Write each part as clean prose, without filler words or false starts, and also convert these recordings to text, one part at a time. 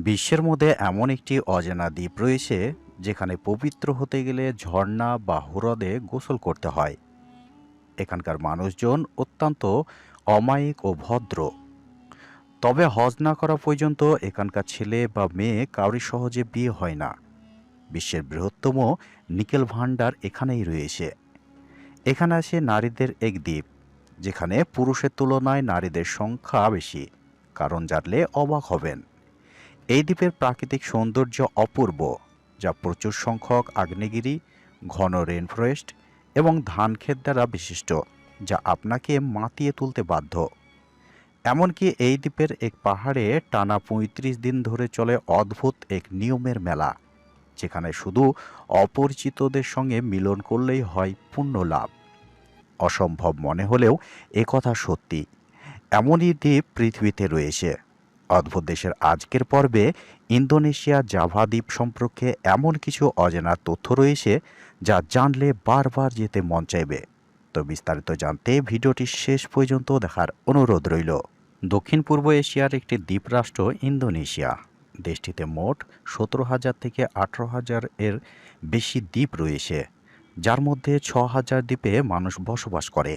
বিশ্বের মধ্যে এমন একটি অজানা দ্বীপ রয়েছে যেখানে পবিত্র হতে গেলে ঝর্ণা বা হ্রদে গোসল করতে হয়। এখানকার মানুষজন অত্যন্ত অমায়িক ও ভদ্র। তবে হজ না করা পর্যন্ত এখানকার ছেলে বা মেয়ে কাউরি সহজে বিয়ে হয় না। বিশ্বের বৃহত্তম নিকেল ভান্ডার এখানেই রয়েছে। এখানে আছে নারীদের এক দ্বীপ যেখানে পুরুষের তুলনায় নারীদের সংখ্যা বেশি। কারণ জানলে অবাক হবেন। এই দ্বীপের প্রাকৃতিক সৌন্দর্য অপূর্ব, যা প্রচুর সংখ্যক আগ্নেয়গিরি, ঘন রেনফরেস্ট এবং ধানক্ষেত দ্বারা বিশিষ্ট, যা আপনাকে মাতিয়ে তুলতে বাধ্য। এমনকি এই দ্বীপের এক পাহাড়ে টানা ৩৫ দিন ধরে চলে অদ্ভুত এক নিয়মের মেলা, যেখানে শুধু অপরিচিতদের সঙ্গে মিলন করলেই হয় পুণ্য লাভ। অসম্ভব মনে হলেও একথা সত্যি। এমনই দ্বীপ পৃথিবীতে রয়েছে। অদ্ভুত দেশের আজকের পর্বে ইন্দোনেশিয়া জাভা দ্বীপ সম্পর্কে এমন কিছু অজানা তথ্য রয়েছে যা জানলে বারবার যেতে মন চাইবে। তো বিস্তারিত জানতে ভিডিওটি শেষ পর্যন্ত দেখার অনুরোধ রইল। দক্ষিণ পূর্ব এশিয়ার একটি দ্বীপরাষ্ট্র ইন্দোনেশিয়া। দেশটিতে মোট ১৭,০০০ থেকে ১৮,০০০ এর বেশি দ্বীপ রয়েছে, যার মধ্যে ৬,০০০ দ্বীপে মানুষ বসবাস করে।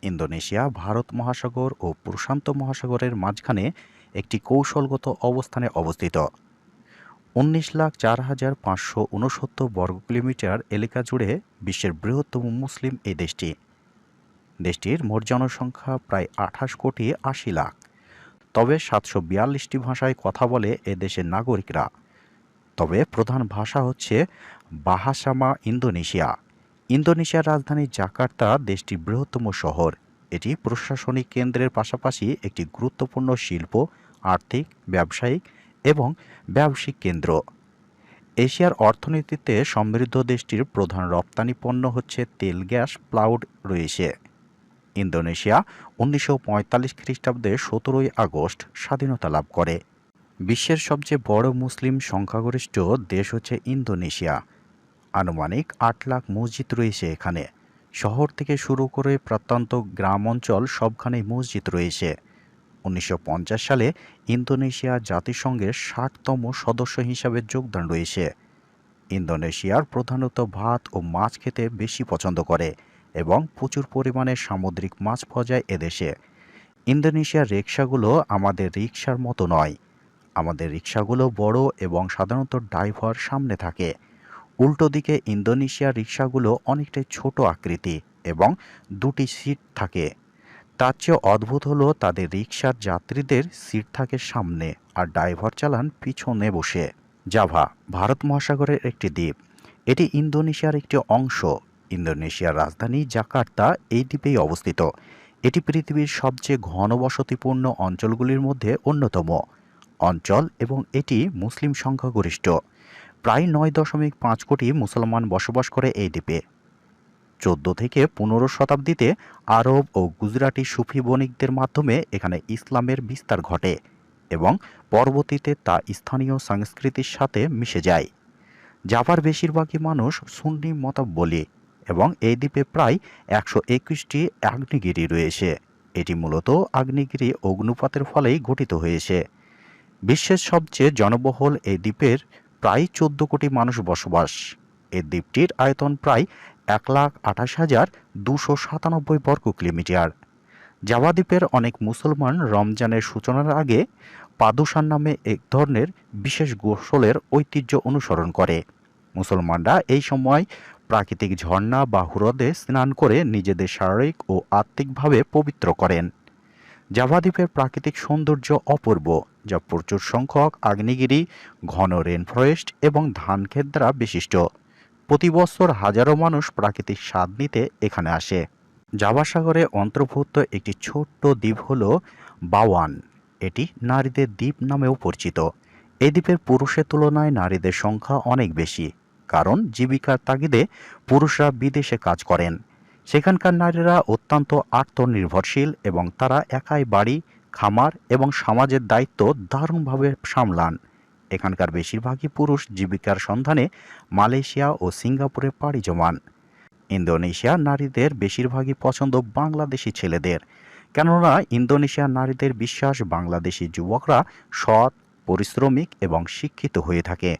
ইন্দোনেশিয়া ভারত মহাসাগর ও প্রশান্ত মহাসাগরের মাঝখানে একটি কৌশলগত অবস্থানে অবস্থিত। ১৯,০৪,৫৬৯ বর্গ কিলোমিটার এলাকা জুড়ে বিশ্বের বৃহত্তম মুসলিম এই দেশটি। দেশটির মোট জনসংখ্যা প্রায় ২৮,৮০,০০,০০০। তবে ৭৪২টি ভাষায় কথা বলে এ দেশের নাগরিকরা। তবে প্রধান ভাষা হচ্ছে বাহাসামা ইন্দোনেশিয়া। ইন্দোনেশিয়ার রাজধানী জাকার্তা দেশটির বৃহত্তম শহর। এটি প্রশাসনিক কেন্দ্রের পাশাপাশি একটি গুরুত্বপূর্ণ শিল্প, আর্থিক, ব্যবসায়িক এবং ব্যবসায়িক কেন্দ্র। এশিয়ার অর্থনীতিতে সমৃদ্ধ দেশটির প্রধান রপ্তানি পণ্য হচ্ছে তেল, গ্যাস, প্লাউড রয়েছে। ইন্দোনেশিয়া ১৯৪৫ খ্রিস্টাব্দে ১৭ই আগস্ট স্বাধীনতা লাভ করে। বিশ্বের সবচেয়ে বড় মুসলিম সংখ্যাগরিষ্ঠ দেশ হচ্ছে ইন্দোনেশিয়া। আনুমানিক ৮ লাখ মসজিদ রয়েছে এখানে। শহর থেকে শুরু করে প্রত্যন্ত গ্রাম অঞ্চল সবখানেই মসজিদ রয়েছে। ১৯৫০ সালে ইন্দোনেশিয়া জাতিসংঘের ৬০তম সদস্য হিসাবে যোগদান রয়েছে। ইন্দোনেশিয়ার প্রধানত ভাত ও মাছ খেতে বেশি পছন্দ করে এবং প্রচুর পরিমাণে সামুদ্রিক মাছ পাওয়া যায় এদেশে। ইন্দোনেশিয়ার রিকশাগুলো আমাদের রিকশার মতো নয়। আমাদের রিকশাগুলো বড় এবং সাধারণত ড্রাইভার সামনে থাকে। উল্টো দিকে ইন্দোনেশিয়ার রিকশাগুলো অনেকটাই ছোট আকৃতি এবং দুটি সিট থাকে। তার চেয়ে অদ্ভুত হলো তাদের রিকশার যাত্রীদের সিট থাকে সামনে আর ড্রাইভার চালান পিছনে বসে। জাভা ভারত মহাসাগরের একটি দ্বীপ। এটি ইন্দোনেশিয়ার একটি অংশ। ইন্দোনেশিয়ার রাজধানী জাকার্তা এই দ্বীপেই অবস্থিত। এটি পৃথিবীর সবচেয়ে ঘনবসতিপূর্ণ অঞ্চলগুলির মধ্যে অন্যতম অঞ্চল এবং এটি মুসলিম সংখ্যাগরিষ্ঠ। প্রায় ৯.৫ কোটি মুসলমান বসবাস করে এই দ্বীপে। ১৪ থেকে ১৫ শতাব্দীতে আরব ও গুজরাটি সুফি বণিকদের মাধ্যমে এখানে ইসলামের বিস্তার ঘটে এবং পরবর্তীতে তা স্থানীয় সংস্কৃতির সাথে মিশে যায়। জাভার বেশিরভাগই মানুষ সুন্নি মতাবলম্বী এবং এই দ্বীপে প্রায় ১২১টি আগ্নেয়গিরি রয়েছে। এটি মূলত আগ্নেয়গিরি অগ্নুৎপাতের ফলেই গঠিত হয়েছে। বিশ্বের সবচেয়ে জনবহুল এই দ্বীপের প্রায় ১৪ কোটি মানুষ বসবাস। এই দ্বীপটির আয়তন প্রায় ১,২৮,২৯৭ বর্গ কিলোমিটার। জাভা দ্বীপের অনেক মুসলমান রমজানের সূচনার আগে পাদুসান নামে এক ধরনের বিশেষ গোসলের ঐতিহ্য অনুসরণ করে। মুসলমানরা এই সময় প্রাকৃতিক ঝর্ণা বা হ্রদে স্নান করে নিজেদের শারীরিক ও আত্মিকভাবে পবিত্র করেন। জাভা দ্বীপের প্রাকৃতিক সৌন্দর্য অপূর্ব, যা প্রচুর সংখ্যক আগ্নেয়গিরি, ঘন রেনফরেস্ট এবং ধানক্ষেত দ্বারা বিশিষ্ট। প্রতি বছর হাজারো মানুষ প্রাকৃতিক স্বাদ নিতে এখানে আসে। জাভা সাগরে অন্তর্ভুক্ত একটি ছোট্ট দ্বীপ হল বাওয়ান। এটি নারীদের দ্বীপ নামেও পরিচিত। এই দ্বীপের পুরুষের তুলনায় নারীদের সংখ্যা অনেক বেশি, কারণ জীবিকার তাগিদে পুরুষরা বিদেশে কাজ করেন। সেখানকার নারীরা অত্যন্ত আত্মনির্ভরশীল এবং তারা একাই বাড়ি, খামার এবং সমাজের দায়িত্ব দারুণভাবে সামলান। এখানকার বেশিরভাগই পুরুষ জীবিকার সন্ধানে মালয়েশিয়া ও সিঙ্গাপুরে পাড়ি জমান। ইন্দোনেশিয়ার নারীদের বেশিরভাগই পছন্দ বাংলাদেশি ছেলেদের, কেননা ইন্দোনেশিয়ার নারীদের বিশ্বাস বাংলাদেশি যুবকরা সৎ, পরিশ্রমিক এবং শিক্ষিত হয়ে থাকে।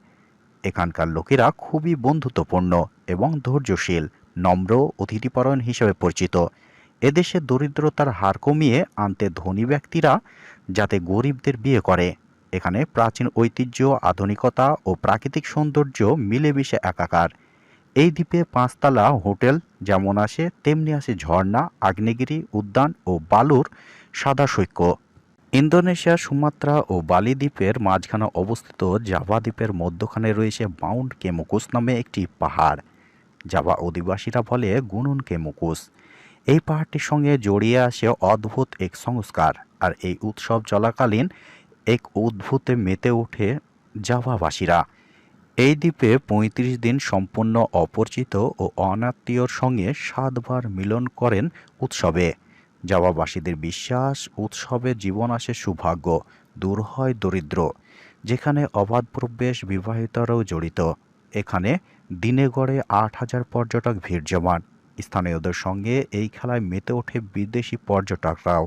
এখানকার লোকেরা খুবই বন্ধুত্বপূর্ণ এবং ধৈর্যশীল, নম্র, অতিথিপরায়ণ হিসেবে পরিচিত। এদেশে দরিদ্রতার হার কমিয়ে আনতে ধনী ব্যক্তিরা যাতে গরিবদের বিয়ে করে। এখানে প্রাচীন ঐতিহ্য, আধুনিকতা ও প্রাকৃতিক সৌন্দর্য মিলেমিশে একাকার। এই দ্বীপে ৫ তলা হোটেল যেমন আসে, তেমনি আসে ঝর্ণা, আগ্নেয়গিরি উদ্যান ও বালুর সাদা সৈক্য। ইন্দোনেশিয়া, সুমাত্রা ও বালি দ্বীপের মাঝখানে অবস্থিত জাভা দ্বীপের মধ্যখানে রয়েছে মাউন্ট কেমুকুস নামে একটি পাহাড়। জাভা অধিবাসীরা বলে গুনুন কেমুকুস। এই পাহাড়টির সঙ্গে জড়িয়ে আসে অদ্ভুত এক সংস্কার, আর এই উৎসব চলাকালীন এক অদ্ভুতে মেতে ওঠে জাভাবাসীরা। এই দ্বীপে ৩৫ দিন সম্পূর্ণ অপরিচিত ও অনাত্মীয়র সঙ্গে ৭ বার মিলন করেন উৎসবে। জাভাবাসীদের বিশ্বাস, উৎসবে জীবন আসে সৌভাগ্য, দূর হয় দরিদ্র। যেখানে অবাধ প্রবেশ, বিবাহিতরাও জড়িত। এখানে দিনে গড়ে ৮,০০০ পর্যটক ভিড় জমান। স্থানীয়দের সঙ্গে এই খেলায় মেতে ওঠে বিদেশি পর্যটকরাও।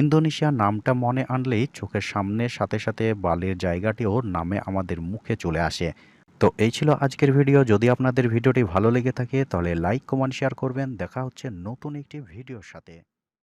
ইন্দোনেশিয়া নামটা মনে আনলেই চোখের সামনের সাথে সাথে বালির জায়গাটিও নামে আমাদের মুখে চলে আসে। তো এই ছিল আজকের ভিডিও। যদি আপনাদের ভিডিওটি ভালো লেগে থাকে তাহলে লাইক, কমেন্ট, শেয়ার করবেন। দেখা হচ্ছে নতুন একটি ভিডিওর সাথে।